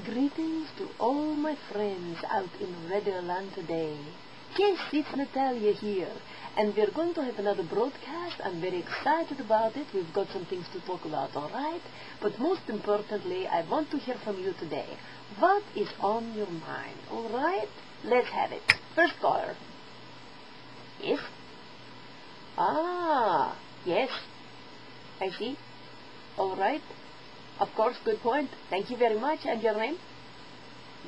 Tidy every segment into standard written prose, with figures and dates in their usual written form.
Greetings to all my friends out in Redderland today. Yes, it's Natalia here, and we're going to have another broadcast. I'm very excited about it. We've got some things to talk about, alright? But most importantly, I want to hear from you today. What is on your mind, alright? Let's have it. First caller. Yes? Ah, yes. I see. Alright. Of course, good point. Thank you very much. And your name?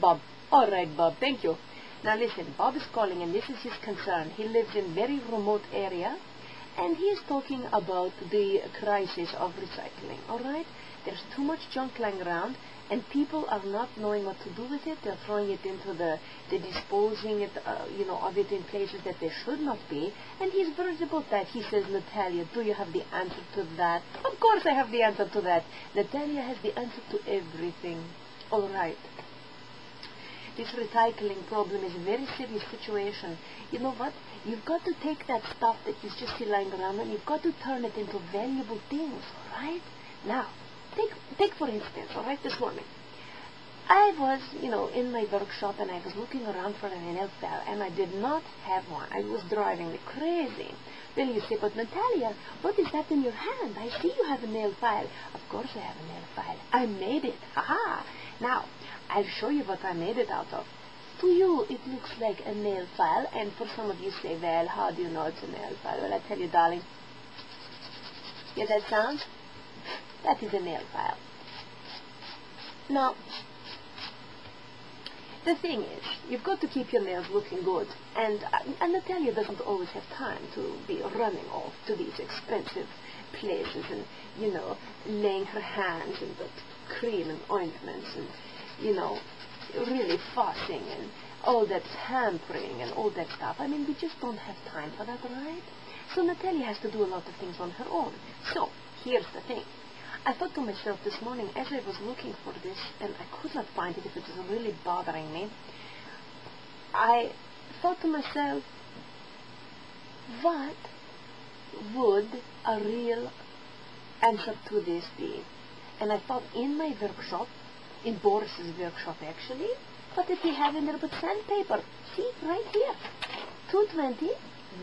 Bob. All right, Bob. Thank you. Now listen, Bob is calling and this is his concern. He lives in very remote area and he is talking about the crisis of recycling. All right? There's too much junk lying around and people are not knowing what to do with it. They're throwing it into they're disposing it, of it in places that they should not be. And he's worried about that. He says, Natalia, do you have the answer to that? Of course I have the answer to that. Natalia has the answer to everything. All right. This recycling problem is a very serious situation. You know what? You've got to take that stuff that you just see lying around and you've got to turn it into valuable things, all right? Now, take for instance, all right, this morning. I was, in my workshop and I was looking around for an nail file and I did not have one. I was driving me crazy. Well, you say, but Natalia, what is that in your hand? I see you have a nail file. Of course I have a nail file. I made it. Aha! Now, I'll show you what I made it out of. To you, it looks like a nail file, and for some of you say, well, how do you know it's a nail file? Well, I tell you, darling. Hear that sound? That is a nail file. Now, the thing is, you've got to keep your nails looking good, and Natalia doesn't always have time to be running off to these expensive places and, laying her hands in the cream and ointments and, really fussing and all that pampering and all that stuff. I mean, we just don't have time for that, right? So Natalia has to do a lot of things on her own. So, here's the thing. I thought to myself this morning, as I was looking for this, and I could not find it, if it was really bothering me, I thought to myself, what would a real answer to this be? And I thought in my workshop, in Boris's workshop actually, what did he have in there but sandpaper? See, right here. 220,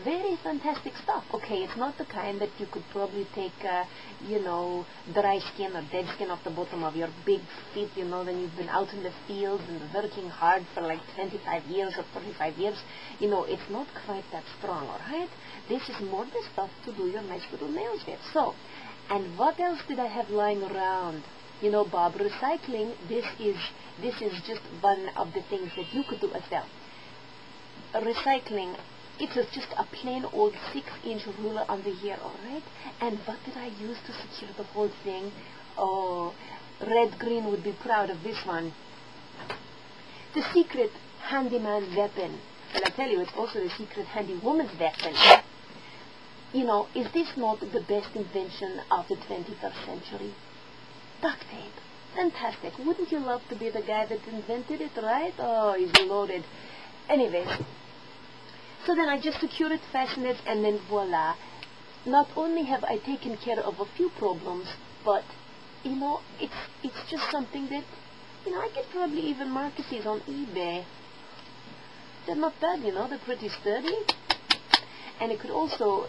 very fantastic stuff. Okay, it's not the kind that you could probably take, dry skin or dead skin off the bottom of your big feet, when you've been out in the field and working hard for like 25 years or 35 years. It's not quite that strong, alright? This is more the stuff to do your nice little nails with. So, and what else did I have lying around? Bob, recycling, this is just one of the things that you could do as well. Recycling, it was just a plain old 6-inch ruler on the here, alright? And what did I use to secure the whole thing? Oh, Red Green would be proud of this one. The secret handyman weapon. Well, I tell you, it's also the secret handy woman's weapon. Is this not the best invention of the 21st century? Duct tape. Fantastic. Wouldn't you love to be the guy that invented it, right? Oh, he's loaded. Anyways, so then I just secure it, fasten it, and then voila. Not only have I taken care of a few problems, but, it's just something that, I could probably even market these on eBay. They're not bad, they're pretty sturdy. And it could also,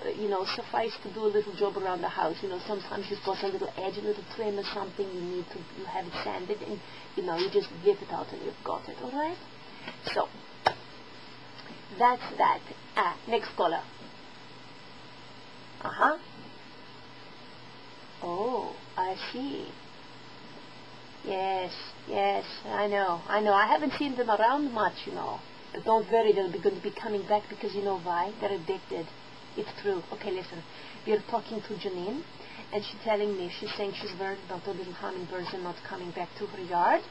suffice to do a little job around the house. Sometimes you've got a little edge, a little trim or something, you have it sanded, and, you just whip it out and you've got it, alright? So, that's that. Next caller. Uh-huh. Oh, I see. Yes, I know. I haven't seen them around much, But don't worry, they're going to be coming back because you know why? They're addicted. It's true. Okay, listen. We're talking to Janine, and she's saying she's worried about the little hummingbirds and not coming back to her yard.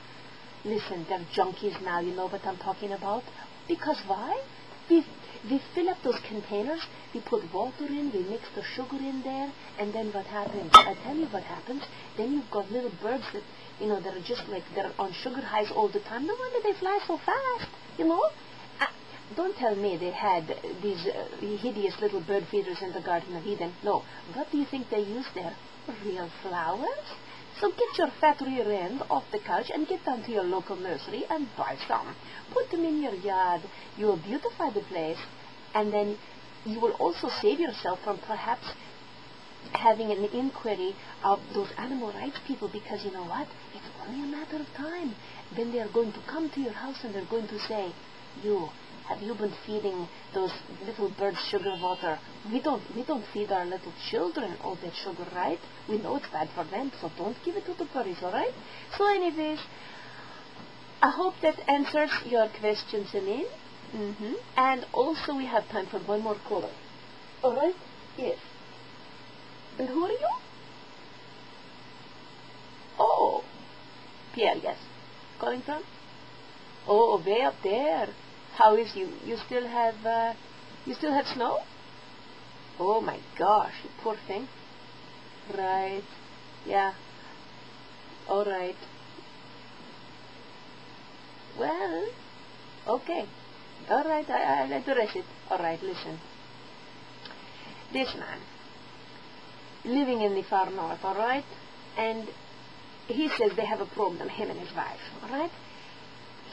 Listen, they're junkies now. You know what I'm talking about? Because why? We fill up those containers, we put water in, we mix the sugar in there, and then what happens? I tell you what happens. Then you've got little birds that, that are just like, they're on sugar highs all the time. No wonder they fly so fast, Don't tell me they had these hideous little bird feeders in the Garden of Eden. No. What do you think they used there? Real flowers? So get your fat rear end off the couch and get down to your local nursery and buy some. Put them in your yard. You will beautify the place, and then you will also save yourself from perhaps having an inquiry of those animal rights people, because you know what? It's only a matter of time. Then they are going to come to your house and they're going to say, have you been feeding those little birds sugar water? We don't feed our little children all that sugar, right? We know it's bad for them, so don't give it to the birds, all right? So anyways, I hope that answers your questions, Janine. And also we have time for one more caller. All right? Yes. And who are you? Oh, Pierre, yes. Calling from? Oh, way up there. How is you? You still have snow? Oh my gosh, you poor thing. Right. Yeah. All right. Well, okay. All right, I'll address it. All right, listen. This man, living in the far north, all right? And he says they have a problem, him and his wife, all right?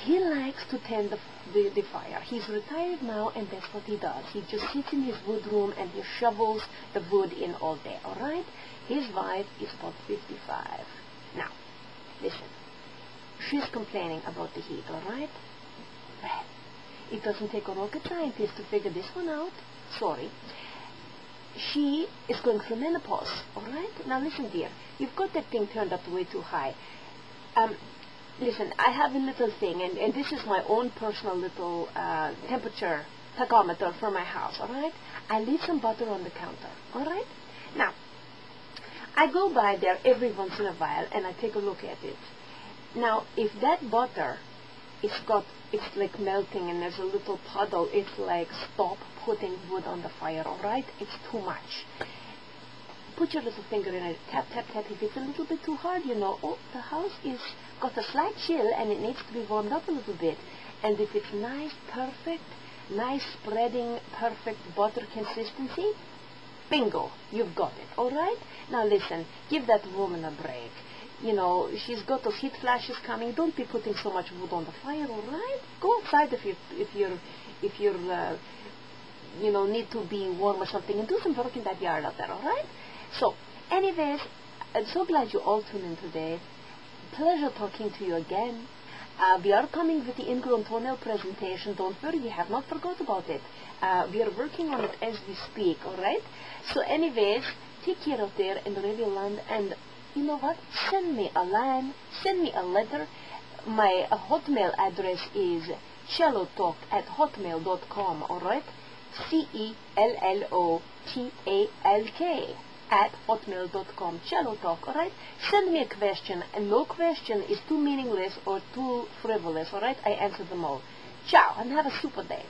He likes to tend the fire. He's retired now, and that's what he does. He just sits in his wood room and he shovels the wood in all day, all right? His wife is about 55. Now, listen. She's complaining about the heat, all right? Well, it doesn't take a rocket scientist to figure this one out. Sorry. She is going through menopause, all right? Now listen, dear. You've got that thing turned up way too high. Listen, I have a little thing, and this is my own personal little temperature tachometer for my house, all right? I leave some butter on the counter, all right? Now, I go by there every once in a while, and I take a look at it. Now, if that butter it's like melting and there's a little puddle, it's like, stop putting wood on the fire, all right? It's too much. Put your little finger in it, tap, tap, tap. If it's a little bit too hard, you know, oh, the house is got a slight chill and it needs to be warmed up a little bit. And if it's nice, perfect, nice spreading, perfect butter consistency, bingo, you've got it, all right? Now listen, give that woman a break. You know, she's got those heat flashes coming. Don't be putting so much wood on the fire, all right? Go outside if you're you know, need to be warm or something, and do some work in that yard out there, all right? So, anyways, I'm so glad you all tuned in today. Pleasure talking to you again. We are coming with the ingrown toenail presentation. Don't worry, we have not forgot about it. We are working on it as we speak, all right? So, anyways, take care out there in the radio land, and you know what? Send me a line, send me a letter. My hotmail address is cellotalk@hotmail.com, all right? CELLOTALK @hotmail.com. Cello Talk, all right? Send me a question, and no question is too meaningless or too frivolous, all right? I answer them all. Ciao, and have a super day.